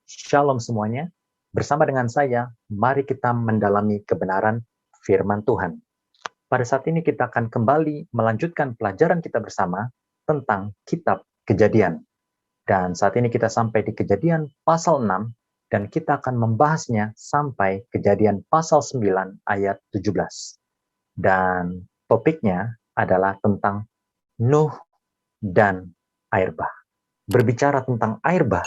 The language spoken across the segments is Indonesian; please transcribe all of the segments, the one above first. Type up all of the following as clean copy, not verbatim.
Shalom semuanya. Bersama dengan saya, mari kita mendalami kebenaran firman Tuhan. Pada saat ini kita akan kembali melanjutkan pelajaran kita bersama tentang kitab Kejadian. Dan saat ini kita sampai di Kejadian pasal 6 dan kita akan membahasnya sampai Kejadian pasal 9 ayat 17. Dan topiknya adalah tentang Nuh dan air bah. Berbicara tentang air bah,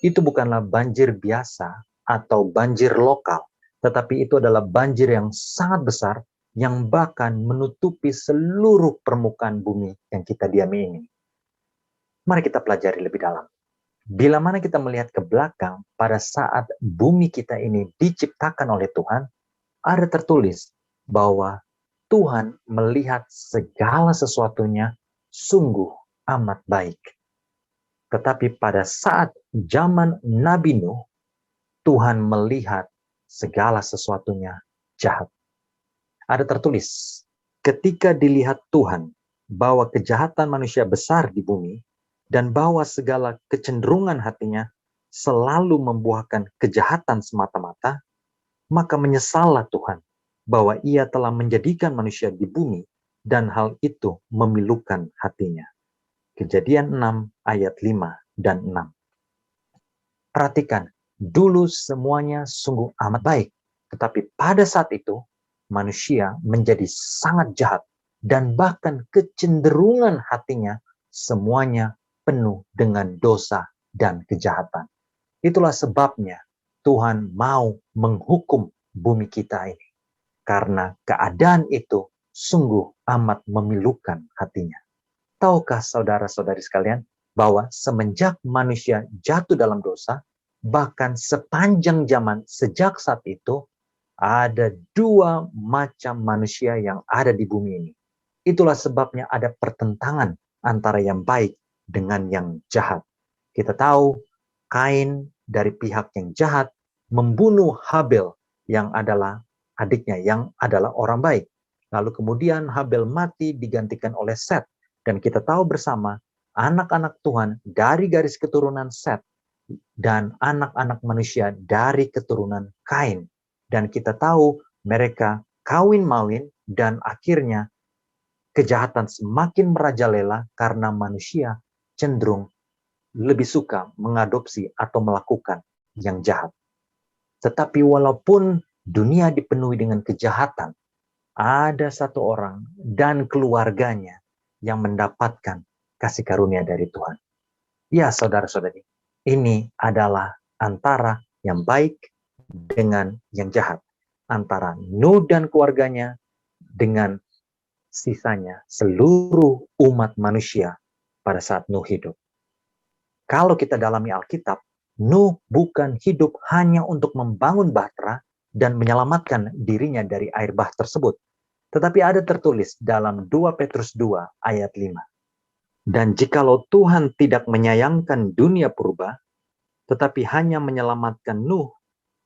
itu bukanlah banjir biasa atau banjir lokal, tetapi itu adalah banjir yang sangat besar yang bahkan menutupi seluruh permukaan bumi yang kita diami ini. Mari kita pelajari lebih dalam. Bila mana kita melihat ke belakang pada saat bumi kita ini diciptakan oleh Tuhan, ada tertulis bahwa Tuhan melihat segala sesuatunya sungguh amat baik. Tetapi pada saat zaman Nabi Nuh, Tuhan melihat segala sesuatunya jahat. Ada tertulis, ketika dilihat Tuhan bahwa kejahatan manusia besar di bumi, dan bahwa segala kecenderungan hatinya selalu membuahkan kejahatan semata-mata, maka menyesallah Tuhan bahwa ia telah menjadikan manusia di bumi, dan hal itu memilukan hatinya. Kejadian 6 ayat 5 dan 6. Perhatikan, dulu semuanya sungguh amat baik, tetapi pada saat itu manusia menjadi sangat jahat dan bahkan kecenderungan hatinya semuanya penuh dengan dosa dan kejahatan. Itulah sebabnya Tuhan mau menghukum bumi kita ini, karena keadaan itu sungguh amat memilukan hatinya. Tahukah saudara-saudari sekalian bahwa semenjak manusia jatuh dalam dosa, bahkan sepanjang zaman sejak saat itu, ada dua macam manusia yang ada di bumi ini. Itulah sebabnya ada pertentangan antara yang baik dengan yang jahat. Kita tahu Kain dari pihak yang jahat membunuh Habel yang adalah adiknya yang adalah orang baik. Lalu kemudian Habel mati digantikan oleh Set. Dan kita tahu bersama, anak-anak Tuhan dari garis keturunan Set dan anak-anak manusia dari keturunan Kain. Dan kita tahu mereka kawin-mawin dan akhirnya kejahatan semakin merajalela karena manusia cenderung lebih suka mengadopsi atau melakukan yang jahat. Tetapi walaupun dunia dipenuhi dengan kejahatan, ada satu orang dan keluarganya yang mendapatkan kasih karunia dari Tuhan. Ya, saudara-saudari, ini adalah antara yang baik dengan yang jahat. Antara Nuh dan keluarganya dengan sisanya seluruh umat manusia pada saat Nuh hidup. Kalau kita dalami Alkitab, Nuh bukan hidup hanya untuk membangun bahtera dan menyelamatkan dirinya dari air bah tersebut. Tetapi ada tertulis dalam 2 Petrus 2 ayat 5. Dan jikalau Tuhan tidak menyayangkan dunia purba, tetapi hanya menyelamatkan Nuh,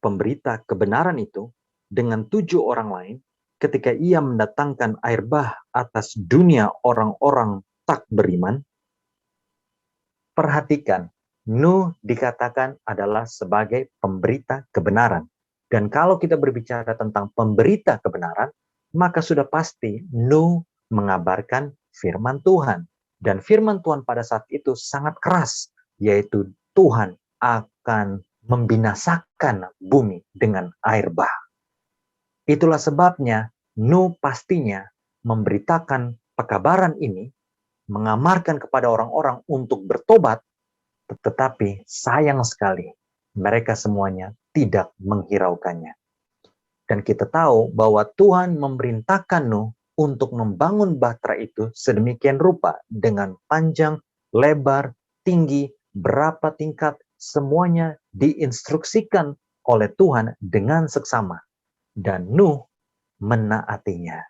pemberita kebenaran itu, dengan 7 orang lain, ketika ia mendatangkan air bah atas dunia orang-orang tak beriman. Perhatikan, Nuh dikatakan adalah sebagai pemberita kebenaran. Dan kalau kita berbicara tentang pemberita kebenaran, maka sudah pasti Nuh mengabarkan firman Tuhan. Dan firman Tuhan pada saat itu sangat keras, yaitu Tuhan akan membinasakan bumi dengan air bah. Itulah sebabnya Nuh pastinya memberitakan pekabaran ini, mengamarkan kepada orang-orang untuk bertobat, tetapi sayang sekali mereka semuanya tidak menghiraukannya. Dan kita tahu bahwa Tuhan memerintahkan Nuh untuk membangun bahtera itu sedemikian rupa dengan panjang, lebar, tinggi, berapa tingkat, semuanya diinstruksikan oleh Tuhan dengan seksama. Dan Nuh menaatinya.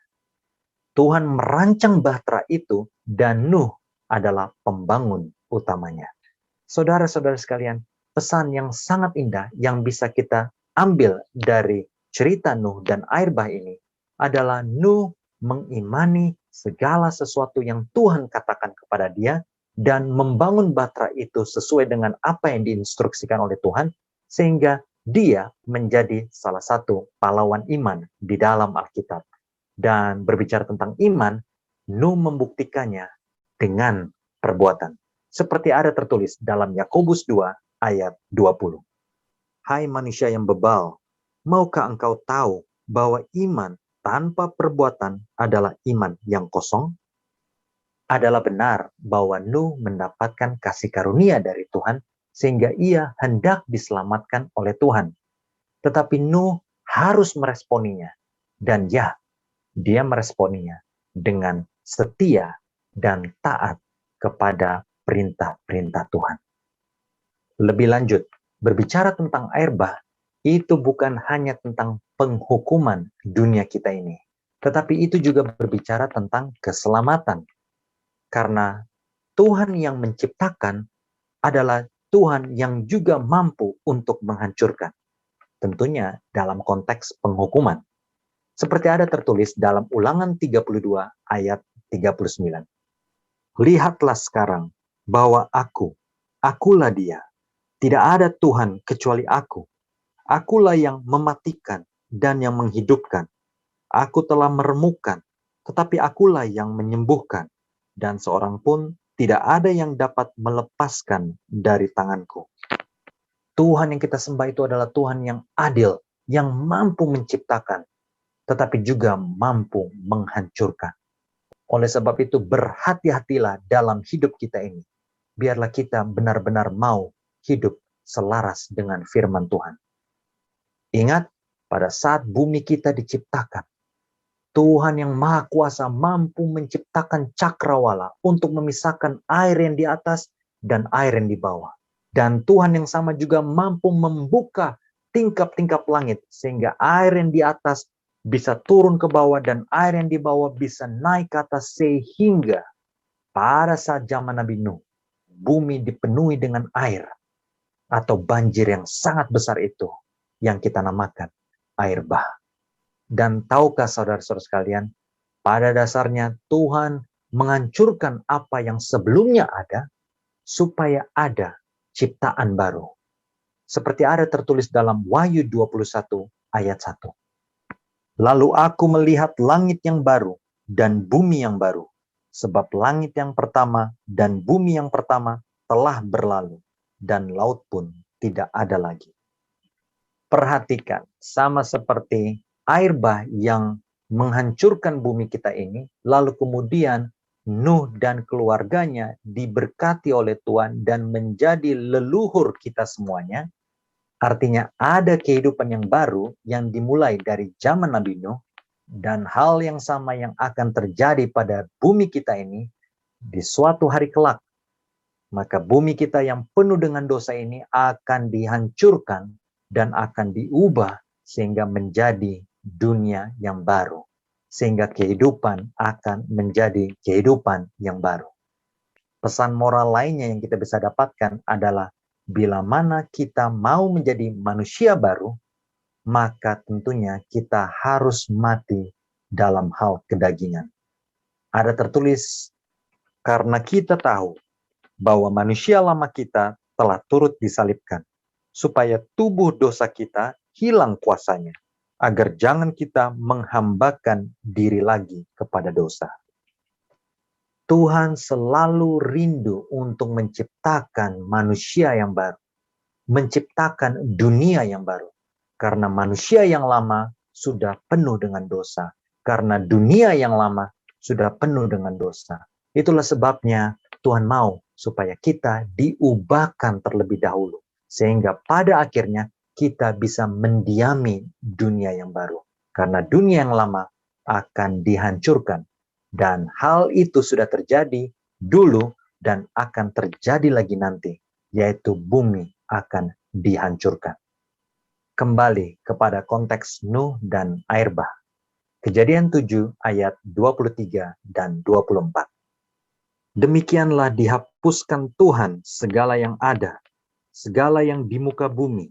Tuhan merancang bahtera itu dan Nuh adalah pembangun utamanya. Saudara-saudara sekalian, pesan yang sangat indah yang bisa kita ambil dari cerita Nuh dan air bah ini adalah Nuh mengimani segala sesuatu yang Tuhan katakan kepada dia dan membangun bahtera itu sesuai dengan apa yang diinstruksikan oleh Tuhan, sehingga dia menjadi salah satu pahlawan iman di dalam Alkitab. Dan berbicara tentang iman, Nuh membuktikannya dengan perbuatan. Seperti ada tertulis dalam Yakobus 2 ayat 20. Hai manusia yang bebal, maukah engkau tahu bahwa iman tanpa perbuatan adalah iman yang kosong? Adalah benar bahwa Nuh mendapatkan kasih karunia dari Tuhan sehingga ia hendak diselamatkan oleh Tuhan. Tetapi Nuh harus meresponinya. Dan ya, dia meresponinya dengan setia dan taat kepada perintah-perintah Tuhan. Lebih lanjut, berbicara tentang air bah, itu bukan hanya tentang penghukuman dunia kita ini, tetapi itu juga berbicara tentang keselamatan. Karena Tuhan yang menciptakan adalah Tuhan yang juga mampu untuk menghancurkan. Tentunya dalam konteks penghukuman. Seperti ada tertulis dalam Ulangan 32 ayat 39. Lihatlah sekarang bahwa akulah dia. Tidak ada Tuhan kecuali aku. Akulah yang mematikan dan yang menghidupkan. Aku telah meremukkan, tetapi akulah yang menyembuhkan. Dan seorang pun tidak ada yang dapat melepaskan dari tanganku. Tuhan yang kita sembah itu adalah Tuhan yang adil, yang mampu menciptakan, tetapi juga mampu menghancurkan. Oleh sebab itu, berhati-hatilah dalam hidup kita ini. Biarlah kita benar-benar mau hidup selaras dengan firman Tuhan. Ingat, pada saat bumi kita diciptakan, Tuhan yang Maha Kuasa mampu menciptakan cakrawala untuk memisahkan air yang di atas dan air yang di bawah. Dan Tuhan yang sama juga mampu membuka tingkap-tingkap langit sehingga air yang di atas bisa turun ke bawah dan air yang di bawah bisa naik ke atas, sehingga pada saat zaman Nabi Nuh, bumi dipenuhi dengan air atau banjir yang sangat besar itu yang kita namakan air bah. Dan tahukah saudara-saudara sekalian, pada dasarnya Tuhan menghancurkan apa yang sebelumnya ada supaya ada ciptaan baru. Seperti ada tertulis dalam Wahyu 21 ayat 1. Lalu aku melihat langit yang baru dan bumi yang baru, sebab langit yang pertama dan bumi yang pertama telah berlalu, dan laut pun tidak ada lagi. Perhatikan, sama seperti air bah yang menghancurkan bumi kita ini, lalu kemudian Nuh dan keluarganya diberkati oleh Tuhan dan menjadi leluhur kita semuanya. Artinya ada kehidupan yang baru yang dimulai dari zaman Nabi Nuh, dan hal yang sama yang akan terjadi pada bumi kita ini di suatu hari kelak. Maka bumi kita yang penuh dengan dosa ini akan dihancurkan dan akan diubah sehingga menjadi dunia yang baru. Sehingga kehidupan akan menjadi kehidupan yang baru. Pesan moral lainnya yang kita bisa dapatkan adalah bila mana kita mau menjadi manusia baru, maka tentunya kita harus mati dalam hal kedagingan. Ada tertulis, karena kita tahu bahwa manusia lama kita telah turut disalibkan, supaya tubuh dosa kita hilang kuasanya, agar jangan kita menghambakan diri lagi kepada dosa. Tuhan selalu rindu untuk menciptakan manusia yang baru, menciptakan dunia yang baru. Karena manusia yang lama sudah penuh dengan dosa. Karena dunia yang lama sudah penuh dengan dosa. Itulah sebabnya Tuhan mau supaya kita diubahkan terlebih dahulu. Sehingga pada akhirnya kita bisa mendiami dunia yang baru. Karena dunia yang lama akan dihancurkan. Dan hal itu sudah terjadi dulu dan akan terjadi lagi nanti. Yaitu bumi akan dihancurkan. Kembali kepada konteks Nuh dan air bah. Kejadian 7 ayat 23 dan 24. Demikianlah dihapuskan Tuhan segala yang ada, segala yang di muka bumi,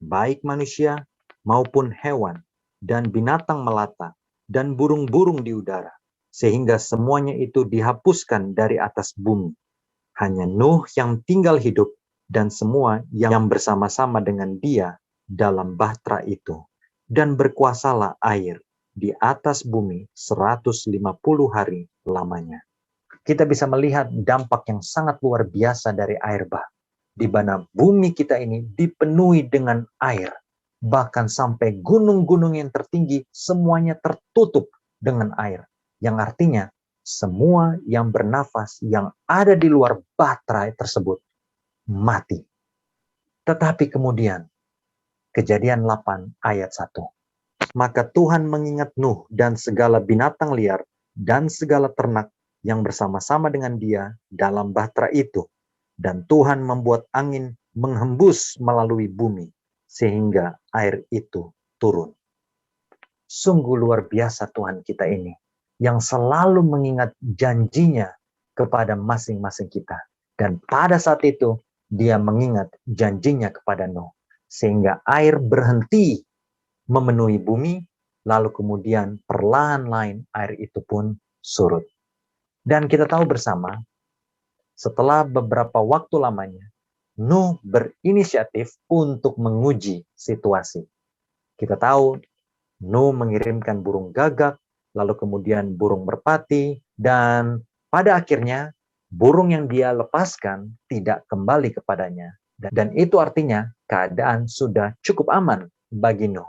baik manusia maupun hewan, dan binatang melata, dan burung-burung di udara, sehingga semuanya itu dihapuskan dari atas bumi. Hanya Nuh yang tinggal hidup dan semua yang bersama-sama dengan dia dalam bahtera itu. Dan berkuasalah air di atas bumi 150 hari lamanya. Kita bisa melihat dampak yang sangat luar biasa dari air bah, di mana bumi kita ini dipenuhi dengan air. Bahkan sampai gunung-gunung yang tertinggi semuanya tertutup dengan air. Yang artinya semua yang bernafas yang ada di luar bahtera tersebut mati. Tetapi kemudian Kejadian 8 ayat 1. Maka Tuhan mengingat Nuh dan segala binatang liar dan segala ternak yang bersama-sama dengan dia dalam bahtera itu. Dan Tuhan membuat angin menghembus melalui bumi sehingga air itu turun. Sungguh luar biasa Tuhan kita ini yang selalu mengingat janjinya kepada masing-masing kita. Dan pada saat itu dia mengingat janjinya kepada Nuh sehingga air berhenti memenuhi bumi, lalu kemudian perlahan-lahan air itu pun surut. Dan kita tahu bersama, setelah beberapa waktu lamanya, Nuh berinisiatif untuk menguji situasi. Kita tahu Nuh mengirimkan burung gagak, lalu kemudian burung merpati, dan pada akhirnya burung yang dia lepaskan tidak kembali kepadanya. Dan itu artinya keadaan sudah cukup aman bagi Nuh.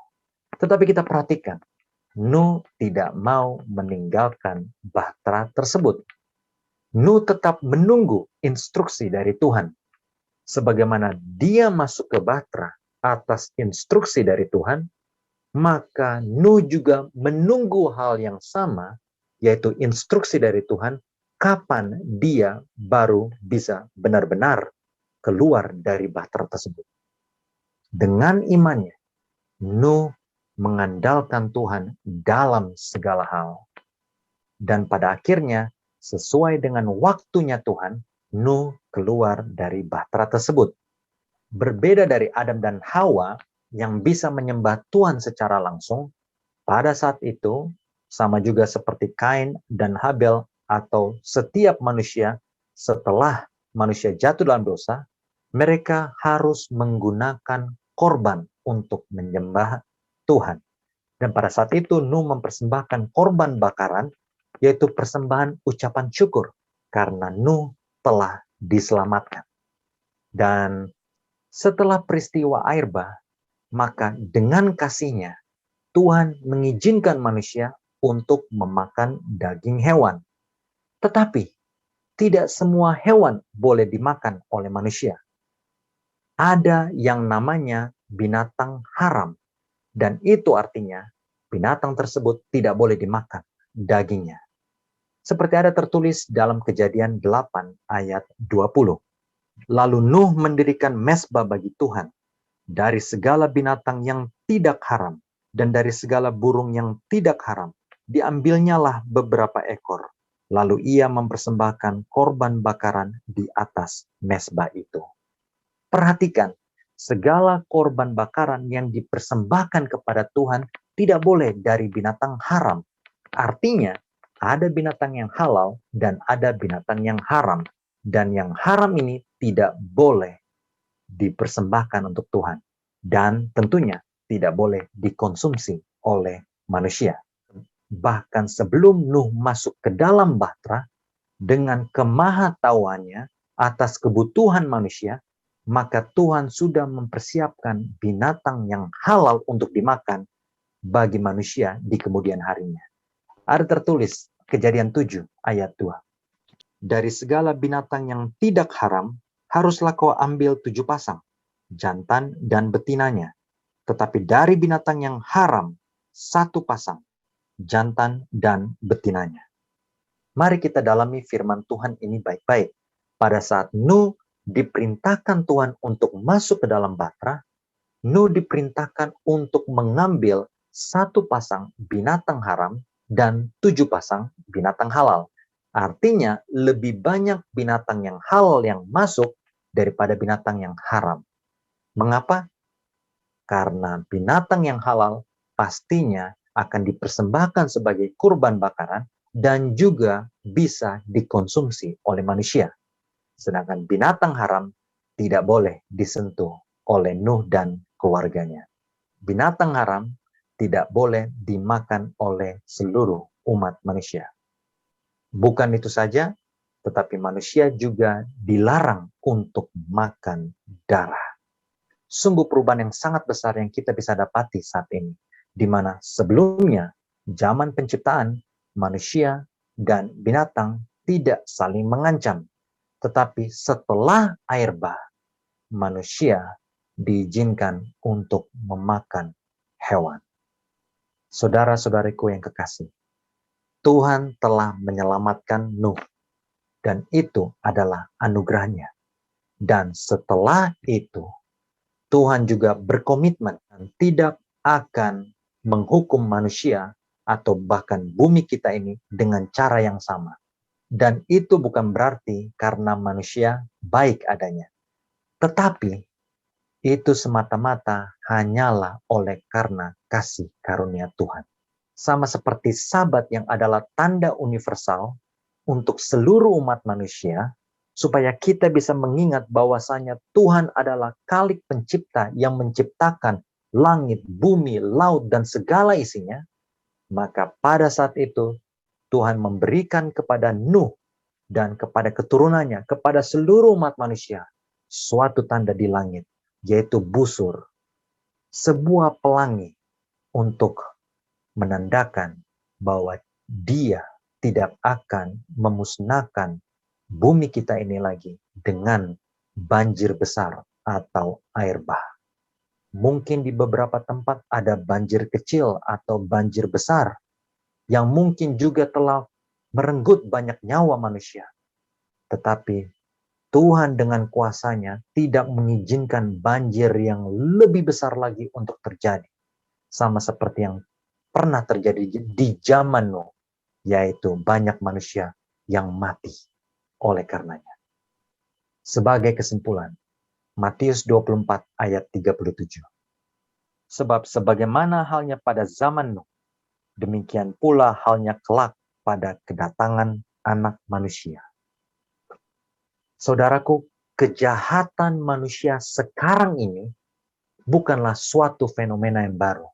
Tetapi kita perhatikan, Nuh tidak mau meninggalkan bahtera tersebut. Nuh tetap menunggu instruksi dari Tuhan. Sebagaimana dia masuk ke bahtera atas instruksi dari Tuhan, maka Nuh juga menunggu hal yang sama, yaitu instruksi dari Tuhan, kapan dia baru bisa benar-benar keluar dari bahtera tersebut. Dengan imannya, Nuh mengandalkan Tuhan dalam segala hal. Dan pada akhirnya, sesuai dengan waktunya Tuhan, Nuh keluar dari bahtera tersebut. Berbeda dari Adam dan Hawa yang bisa menyembah Tuhan secara langsung, pada saat itu sama juga seperti Kain dan Habel atau setiap manusia setelah manusia jatuh dalam dosa, mereka harus menggunakan korban untuk menyembah Tuhan. Dan pada saat itu Nuh mempersembahkan korban bakaran, yaitu persembahan ucapan syukur, karena Nuh telah diselamatkan. Dan setelah peristiwa air bah, maka dengan kasih-Nya, Tuhan mengizinkan manusia untuk memakan daging hewan. Tetapi, tidak semua hewan boleh dimakan oleh manusia. Ada yang namanya binatang haram. Dan itu artinya, binatang tersebut tidak boleh dimakan dagingnya. Seperti ada tertulis dalam Kejadian 8 ayat 20. Lalu Nuh mendirikan mezbah bagi Tuhan dari segala binatang yang tidak haram dan dari segala burung yang tidak haram. Diambilnyalah beberapa ekor. Lalu ia mempersembahkan korban bakaran di atas mezbah itu. Perhatikan, segala korban bakaran yang dipersembahkan kepada Tuhan tidak boleh dari binatang haram. Artinya, ada binatang yang halal dan ada binatang yang haram. Dan yang haram ini tidak boleh dipersembahkan untuk Tuhan. Dan tentunya tidak boleh dikonsumsi oleh manusia. Bahkan sebelum Nuh masuk ke dalam bahtera, dengan kemahatauannya atas kebutuhan manusia, maka Tuhan sudah mempersiapkan binatang yang halal untuk dimakan bagi manusia di kemudian harinya. Ada tertulis Kejadian 7 ayat 2. Dari segala binatang yang tidak haram, haruslah kau ambil 7 pasang, jantan dan betinanya. Tetapi dari binatang yang haram, 1 pasang, jantan dan betinanya. Mari kita dalami firman Tuhan ini baik-baik. Pada saat Nuh diperintahkan Tuhan untuk masuk ke dalam bahtera, Nuh diperintahkan untuk mengambil 1 pasang binatang haram dan 7 pasang binatang halal. Artinya lebih banyak binatang yang halal yang masuk daripada binatang yang haram. Mengapa? Karena binatang yang halal pastinya akan dipersembahkan sebagai kurban bakaran dan juga bisa dikonsumsi oleh manusia. Sedangkan binatang haram tidak boleh disentuh oleh Nuh dan keluarganya. Binatang haram tidak boleh dimakan oleh seluruh umat manusia. Bukan itu saja, tetapi manusia juga dilarang untuk makan darah. Sungguh perubahan yang sangat besar yang kita bisa dapati saat ini, di mana sebelumnya zaman penciptaan manusia dan binatang tidak saling mengancam, tetapi setelah air bah, manusia diizinkan untuk memakan hewan. Saudara-saudariku yang kekasih, Tuhan telah menyelamatkan Nuh, dan itu adalah anugerahnya. Dan setelah itu, Tuhan juga berkomitmen dan tidak akan menghukum manusia atau bahkan bumi kita ini dengan cara yang sama. Dan itu bukan berarti karena manusia baik adanya. Tetapi itu semata-mata hanyalah oleh karena kasih karunia Tuhan. Sama seperti Sabat yang adalah tanda universal untuk seluruh umat manusia, supaya kita bisa mengingat bahwasanya Tuhan adalah Khalik pencipta yang menciptakan langit, bumi, laut, dan segala isinya, maka pada saat itu Tuhan memberikan kepada Nuh dan kepada keturunannya, kepada seluruh umat manusia, suatu tanda di langit, yaitu busur, sebuah pelangi untuk menandakan bahwa Dia tidak akan memusnahkan bumi kita ini lagi dengan banjir besar atau air bah. Mungkin di beberapa tempat ada banjir kecil atau banjir besar yang mungkin juga telah merenggut banyak nyawa manusia. Tetapi Tuhan dengan kuasanya tidak mengizinkan banjir yang lebih besar lagi untuk terjadi. Sama seperti yang pernah terjadi di zaman Nuh, yaitu banyak manusia yang mati oleh karenanya. Sebagai kesimpulan, Matius 24 ayat 37. Sebab sebagaimana halnya pada zaman Nuh, demikian pula halnya kelak pada kedatangan Anak Manusia. Saudaraku, kejahatan manusia sekarang ini bukanlah suatu fenomena yang baru.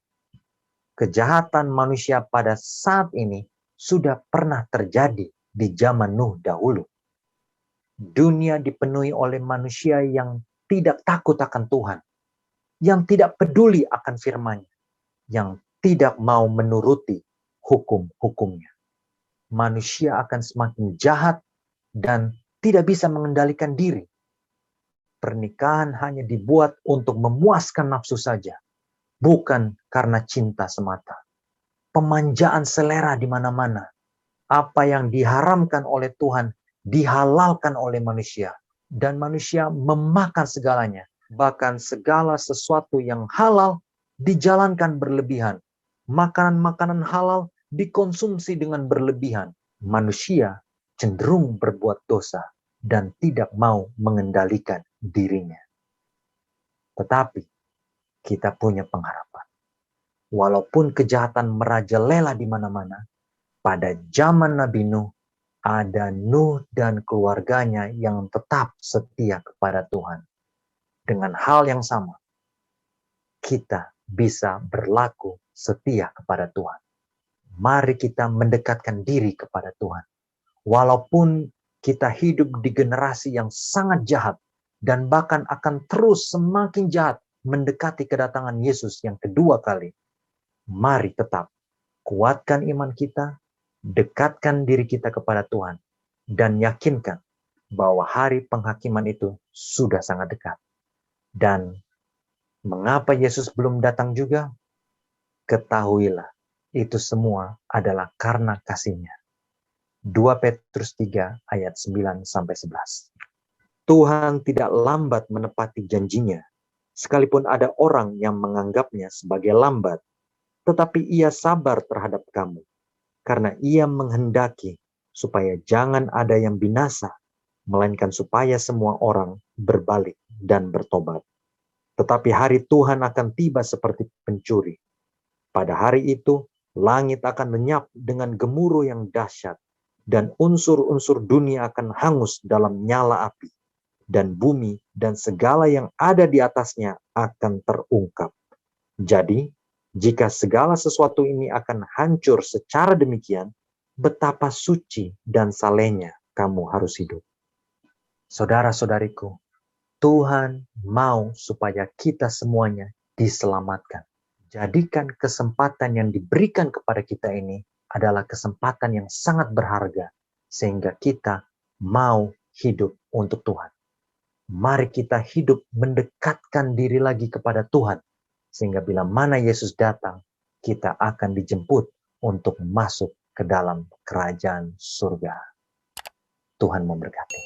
Kejahatan manusia pada saat ini sudah pernah terjadi di zaman Nuh dahulu. Dunia dipenuhi oleh manusia yang tidak takut akan Tuhan, yang tidak peduli akan firman-Nya, yang tidak mau menuruti hukum-hukumnya. Manusia akan semakin jahat dan tidak bisa mengendalikan diri. Pernikahan hanya dibuat untuk memuaskan nafsu saja, bukan karena cinta semata. Pemanjaan selera di mana-mana. Apa yang diharamkan oleh Tuhan dihalalkan oleh manusia. Dan manusia memakan segalanya. Bahkan segala sesuatu yang halal dijalankan berlebihan. Makanan-makanan halal dikonsumsi dengan berlebihan. Manusia cenderung berbuat dosa dan tidak mau mengendalikan dirinya. Tetapi kita punya pengharapan. Walaupun kejahatan merajalela di mana-mana, pada zaman Nabi Nuh, ada Nuh dan keluarganya yang tetap setia kepada Tuhan. Dengan hal yang sama, kita bisa berlaku setia kepada Tuhan. Mari kita mendekatkan diri kepada Tuhan. Walaupun kita hidup di generasi yang sangat jahat, dan bahkan akan terus semakin jahat mendekati kedatangan Yesus yang kedua kali, mari tetap kuatkan iman kita, dekatkan diri kita kepada Tuhan, dan yakinkan bahwa hari penghakiman itu sudah sangat dekat. Dan mengapa Yesus belum datang juga? Ketahuilah, itu semua adalah karena kasih-Nya. 2 Petrus 3 ayat 9-11. Tuhan tidak lambat menepati janjinya, sekalipun ada orang yang menganggapnya sebagai lambat, tetapi Ia sabar terhadap kamu, karena Ia menghendaki supaya jangan ada yang binasa, melainkan supaya semua orang berbalik dan bertobat. Tetapi hari Tuhan akan tiba seperti pencuri. Pada hari itu, langit akan lenyap dengan gemuruh yang dahsyat, dan unsur-unsur dunia akan hangus dalam nyala api. dan bumi dan segala yang ada di atasnya akan terungkap. Jadi, jika segala sesuatu ini akan hancur secara demikian, betapa suci dan salehnya kamu harus hidup. Saudara-saudariku, Tuhan mau supaya kita semuanya diselamatkan. Jadikan kesempatan yang diberikan kepada kita ini adalah kesempatan yang sangat berharga, sehingga kita mau hidup untuk Tuhan. Mari kita hidup mendekatkan diri lagi kepada Tuhan, sehingga bila mana Yesus datang, kita akan dijemput untuk masuk ke dalam kerajaan surga. Tuhan memberkati.